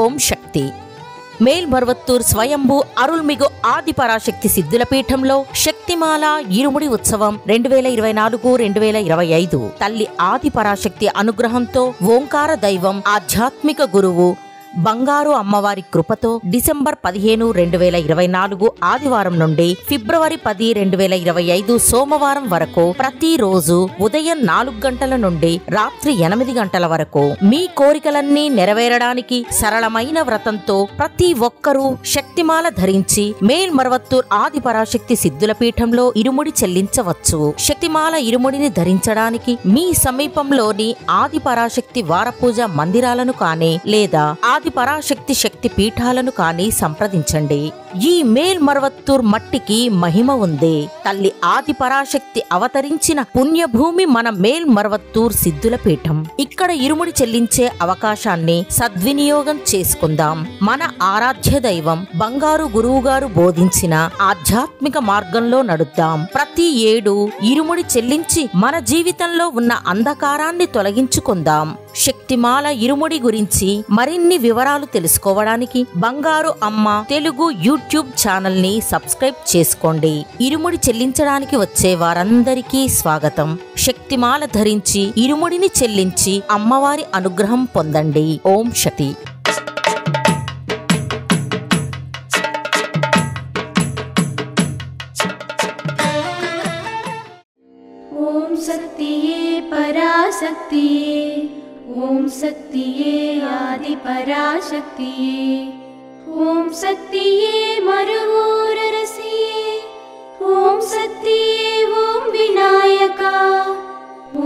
ఓం శక్తి. మేల్మరువత్తూర్ స్వయంభూ అరుల్మిగు ఆదిపరాశక్తి సిద్ధుల పీఠంలో శక్తిమాల ఇరుముడి ఉత్సవం 2024-2025 తల్లి ఆదిపరాశక్తి అనుగ్రహంతో ఓంకార దైవం ఆధ్యాత్మిక గురువు బంగారు అమ్మవారి కృపతో డిసెంబర్ 15, 2024 ఆదివారం నుండి ఫిబ్రవరి 10, 2025 సోమవారం వరకు ప్రతిరోజు ఉదయం 4 గంటల నుండి రాత్రి 8 గంటల వరకు మీ కోరికలన్నీ నెరవేరడానికి సరళమైన వ్రతంతో ప్రతి ఒక్కరూ శక్తిమాల ధరించి మేల్మరువత్తూర్ ఆదిపరాశక్తి సిద్ధుల పీఠంలో ఇరుముడి చెల్లించవచ్చు. శక్తిమాల ఇరుముడిని ధరించడానికి మీ సమీపంలోని ఆదిపరాశక్తి వారపూజ మందిరాలను కానీ లేదా ఆదిపరాశక్తి శక్తి పీఠాలను కానీ సంప్రదించండి. ఈ మేల్మరువత్తూర్ మట్టికి మహిమ ఉంది. తల్లి ఆదిపరాశక్తి అవతరించిన పుణ్యభూమి మన మేల్మరువత్తూర్ సిద్ధుల పీఠం. ఇక్కడ ఇరుముడి చెల్లించే అవకాశాన్ని సద్వినియోగం చేసుకుందాం. మన ఆరాధ్య దైవం బంగారు గురువుగారు బోధించిన ఆధ్యాత్మిక మార్గంలో నడుద్దాం. ప్రతి ఏడు ఇరుముడి చెల్లించి మన జీవితంలో ఉన్న అంధకారాన్ని తొలగించుకుందాం. శక్తిమాల ఇరుముడి గురించి మరిన్ని వివరాలు తెలుసుకోవడానికి బంగారు అమ్మ తెలుగు యూట్యూబ్ ఛానల్ ని సబ్స్క్రైబ్ చేసుకోండి. ఇరుముడి చెల్లించడానికి వచ్చే వారందరికీ స్వాగతం. శక్తిమాల ధరించి ఇరుముడిని చెల్లించి అమ్మవారి అనుగ్రహం పొందండి. ఓం శక్తి. ఓం శక్తియే పరాశక్తియే, ఓం శక్తియే ఆదిపరాశక్తియే, ఓం శక్తియే మరువూరరసియే, ఓం శక్తియే ఓం వినాయక,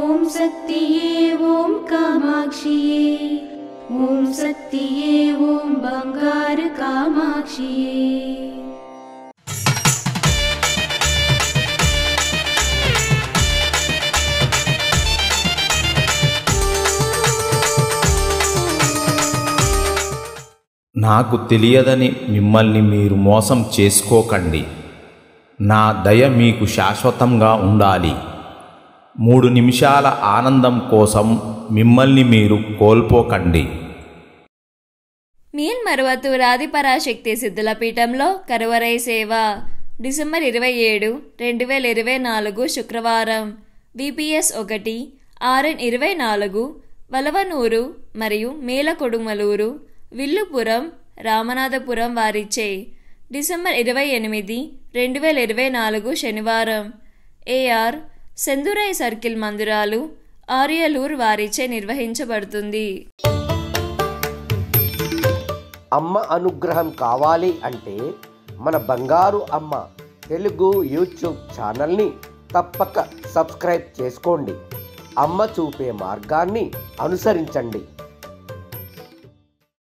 ఓం శక్తియే ఓం కామాక్షియే, ఓం శక్తియే ఓం బంగారు కామాక్షియే. నాకు తెలియదని మిమ్మల్ని మీరు మోసం చేసుకోకండి. నా దయ మీకు శాశ్వతంగా ఉండాలి. 3 నిమిషాల ఆనందం కోసం మిమ్మల్ని మీరు కోల్పోకండి. మేల్మరువత్తూర్ ఆదిపరాశక్తి సిద్ధుల పీఠంలో కరువరై సేవ డిసెంబర్ 27, 2024 శుక్రవారం BPS 1 RN 24 వలవనూరు మరియు మేలకొడుమలూరు విల్లుపురం రామనాథపురం వారిచే డిసెంబర్ 28, 2024 శనివారం AR సెందురై సర్కిల్ మందిరాలు ఆర్యలూర్ వారిచే నిర్వహించబడుతుంది. అమ్మ అనుగ్రహం కావాలి అంటే మన బంగారు అమ్మ తెలుగు యూట్యూబ్ ఛానల్ని తప్పక సబ్స్క్రైబ్ చేసుకోండి. అమ్మ చూపే మార్గాన్ని అనుసరించండి.